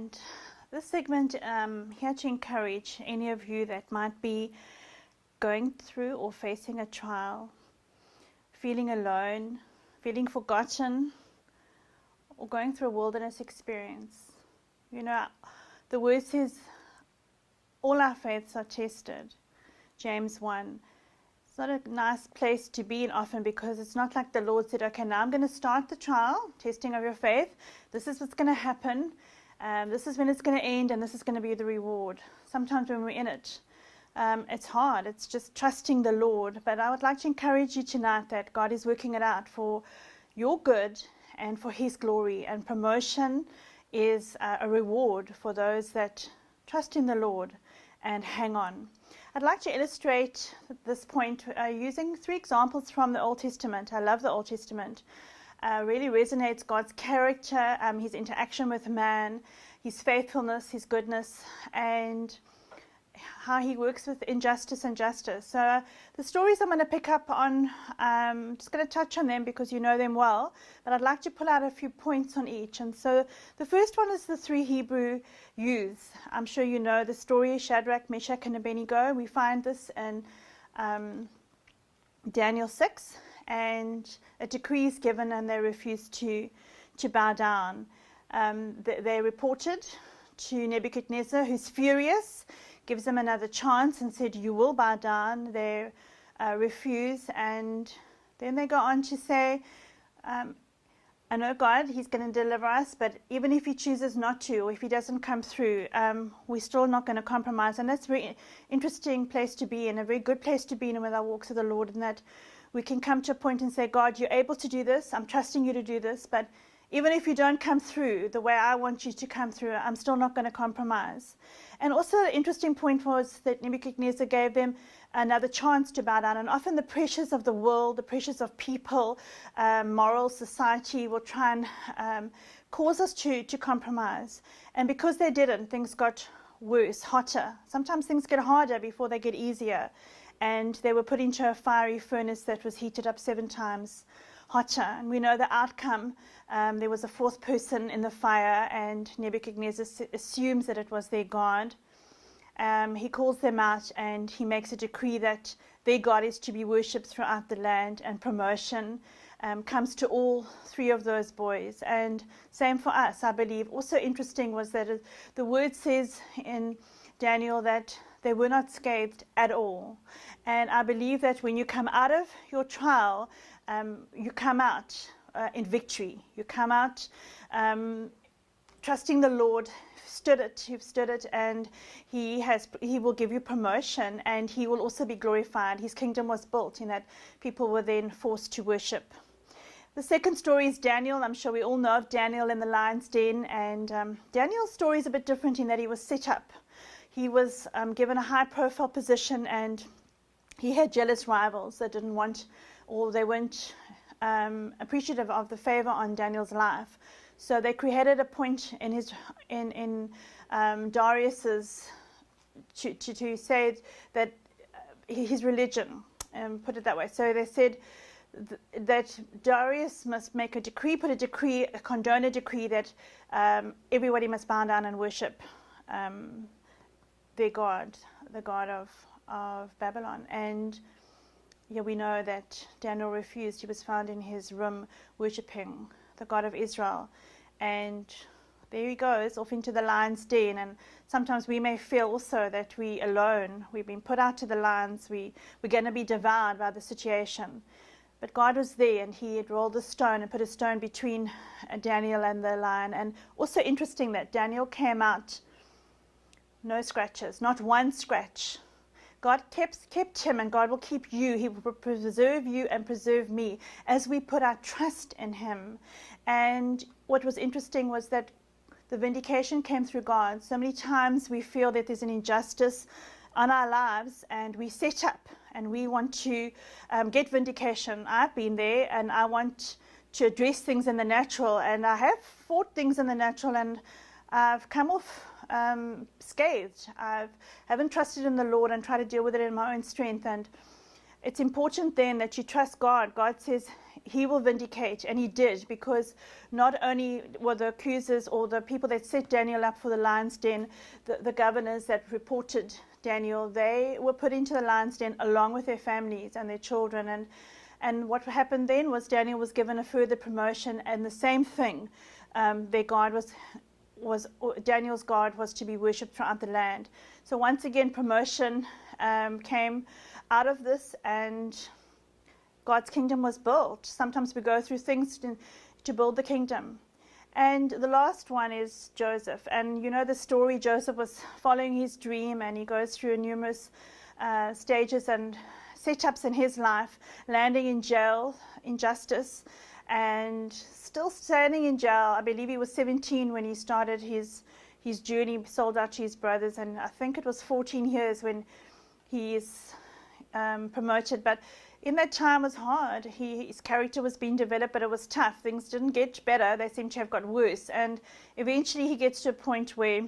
And this segment here to encourage any of you that might be going through or facing a trial, feeling alone, feeling forgotten, or going through a wilderness experience. You know, the word says all our faiths are tested. James 1. It's not a nice place to be in often, because it's not like the Lord said, okay, now I'm going to start the trial, testing of your faith. This is what's going to happen. This is when it's going to end, and this is going to be the reward. Sometimes when we're in it, it's hard. It's just trusting the Lord. But I would like to encourage you tonight that God is working it out for your good and for His glory. And promotion is a reward for those that trust in the Lord and hang on. I'd like to illustrate this point using 3 examples from the Old Testament. I love the Old Testament. Really resonates God's character, His interaction with man, His faithfulness, His goodness, and how He works with injustice and justice. So the stories I'm going to pick up on, I'm just going to touch on them because you know them well, but I'd like to pull out a few points on each. And so the first one is the 3 Hebrew youths. I'm sure you know the story, Shadrach, Meshach, and Abednego. We find this in Daniel 6, and a decree is given and they refuse to bow down. They reported to Nebuchadnezzar, who's furious, gives them another chance and said, you will bow down. They refuse, and then they go on to say, I know God, He's going to deliver us, but even if He chooses not to, or if He doesn't come through, we're still not going to compromise. And that's a very interesting place to be in, a very good place to be in with our walks with the Lord, in that we can come to a point and say, God, you're able to do this. I'm trusting you to do this, but even if you don't come through the way I want you to come through, I'm still not going to compromise. And also the interesting point was that Nebuchadnezzar gave them another chance to bow down. And often the pressures of the world, the pressures of people, moral society will try and cause us to compromise. And because they didn't, things got worse, hotter. Sometimes things get harder before they get easier. And they were put into a fiery furnace that was heated up 7 times hotter. And we know the outcome. There was a 4th person in the fire, and Nebuchadnezzar assumes that it was their god. He calls them out, and he makes a decree that their God is to be worshipped throughout the land, and promotion comes to all 3 of those boys. And same for us, I believe. Also interesting was that the word says in Daniel that they were not scathed at all. And I believe that when you come out of your trial, you come out in victory. You come out trusting the Lord. You've stood it, and He will give you promotion, and He will also be glorified. His kingdom was built in that people were then forced to worship. The second story is Daniel. I'm sure we all know of Daniel in the lion's den, and Daniel's story is a bit different in that he was set up. He was given a high-profile position, and he had jealous rivals that didn't want, or they weren't appreciative of the favor on Daniel's life. So they created a point in Darius's to say that his religion, put it that way. So they said that Darius must make a decree, condone a decree that everybody must bow down and worship their God, the God of Babylon. And yeah, we know that Daniel refused. He was found in his room worshipping the God of Israel. And there he goes, off into the lion's den. And sometimes we may feel also that we're alone. We've been put out to the lions. We're going to be devoured by the situation. But God was there, and He had rolled a stone and put a stone between Daniel and the lion. And also interesting that Daniel came out no scratches, not one scratch. God kept him, and God will keep you. He will preserve you and preserve me as we put our trust in Him. And what was interesting was that the vindication came through God. So many times we feel that there's an injustice on our lives, and we set up and we want to get vindication. I've been there, and I want to address things in the natural, and I have fought things in the natural, and I've come off scathed. I haven't trusted in the Lord and tried to deal with it in my own strength, and it's important then that you trust God. God says he will vindicate, and he did, because not only were the accusers or the people that set Daniel up for the lion's den, the governors that reported Daniel, they were put into the lion's den along with their families and their children. And what happened then was Daniel was given a further promotion, and the same thing, their God was Daniel's God was to be worshipped throughout the land. So once again, promotion came out of this, and God's kingdom was built. Sometimes we go through things to build the kingdom. And the last one is Joseph. And you know the story, Joseph was following his dream, and he goes through numerous stages and setups in his life, landing in jail, injustice, and still standing in jail. I believe he was 17 when he started his journey, sold out to his brothers, and I think it was 14 years when he is promoted. But in that time was hard. His character was being developed, but it was tough. Things didn't get better. They seem to have got worse. And eventually he gets to a point where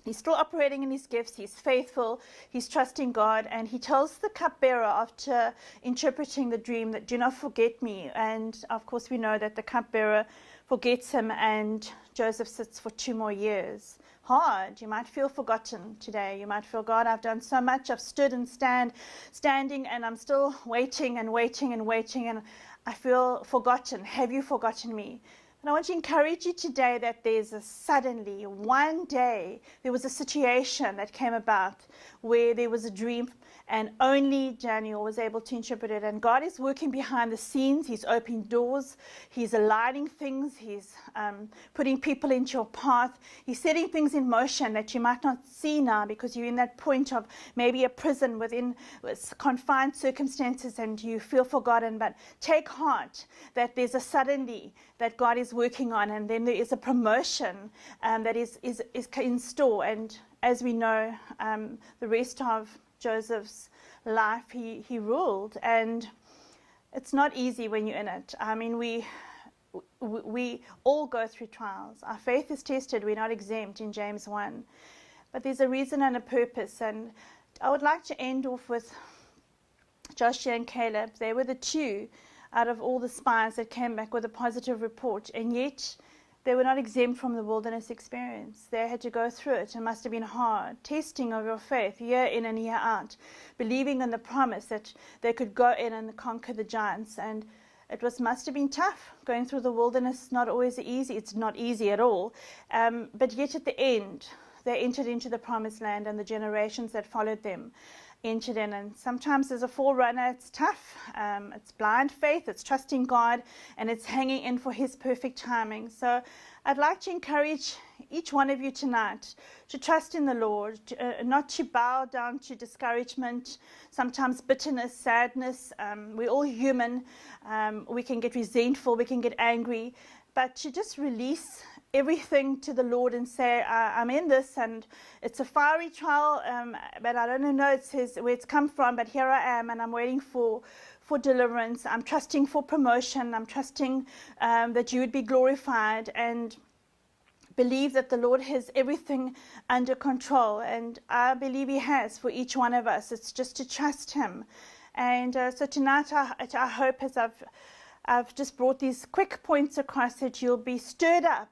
he's still operating in his gifts. He's faithful. He's trusting God. And he tells the cupbearer, after interpreting the dream, that do not forget me. And of course we know that the cupbearer forgets him, and Joseph sits for 2 more years. Hard. You might feel forgotten today. You might feel, God, I've done so much. I've stood and standing, and I'm still waiting and waiting and waiting, and I feel forgotten. Have you forgotten me? And I want to encourage you today that there's suddenly, one day, there was a situation that came about where there was a dream, and only Daniel was able to interpret it. And God is working behind the scenes. He's opening doors. He's aligning things. He's putting people into your path. He's setting things in motion that you might not see now, because you're in that point of maybe a prison within confined circumstances and you feel forgotten. But take heart that there's a suddenly that God is working on, and then there is a promotion that is in store. And as we know, the rest of Joseph's life, he ruled, and it's not easy when you're in it. I mean, we all go through trials. Our faith is tested. We're not exempt in James 1, but there's a reason and a purpose. And I would like to end off with Joshua and Caleb. They were the 2 out of all the spies that came back with a positive report, and yet they were not exempt from the wilderness experience. They had to go through it. It must have been hard. Testing of your faith, year in and year out. Believing in the promise that they could go in and conquer the giants. And it must have been tough. Going through the wilderness, not always easy. It's not easy at all. But yet at the end, they entered into the promised land, and the generations that followed them entered in. And sometimes as a forerunner, it's tough. It's blind faith, it's trusting God, and it's hanging in for his perfect timing. So I'd like to encourage each one of you tonight to trust in the Lord, not to bow down to discouragement, sometimes bitterness, sadness. We're all human. We can get resentful, we can get angry, but to just release everything to the Lord and say, I'm in this, and it's a fiery trial, but I don't know where it's come from, but here I am, and I'm waiting for deliverance. I'm trusting for promotion. I'm trusting that you would be glorified, and believe that the Lord has everything under control, and I believe he has for each one of us. It's just to trust him. And so tonight I hope, as I've just brought these quick points across, that you'll be stirred up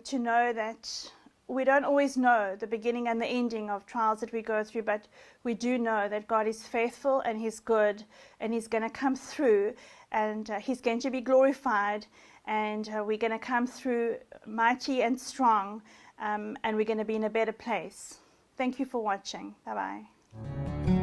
to know that we don't always know the beginning and the ending of trials that we go through, but we do know that God is faithful and he's good, and he's going to come through, and he's going to be glorified, and we're going to come through mighty and strong, and we're going to be in a better place. Thank you for watching. Bye-bye.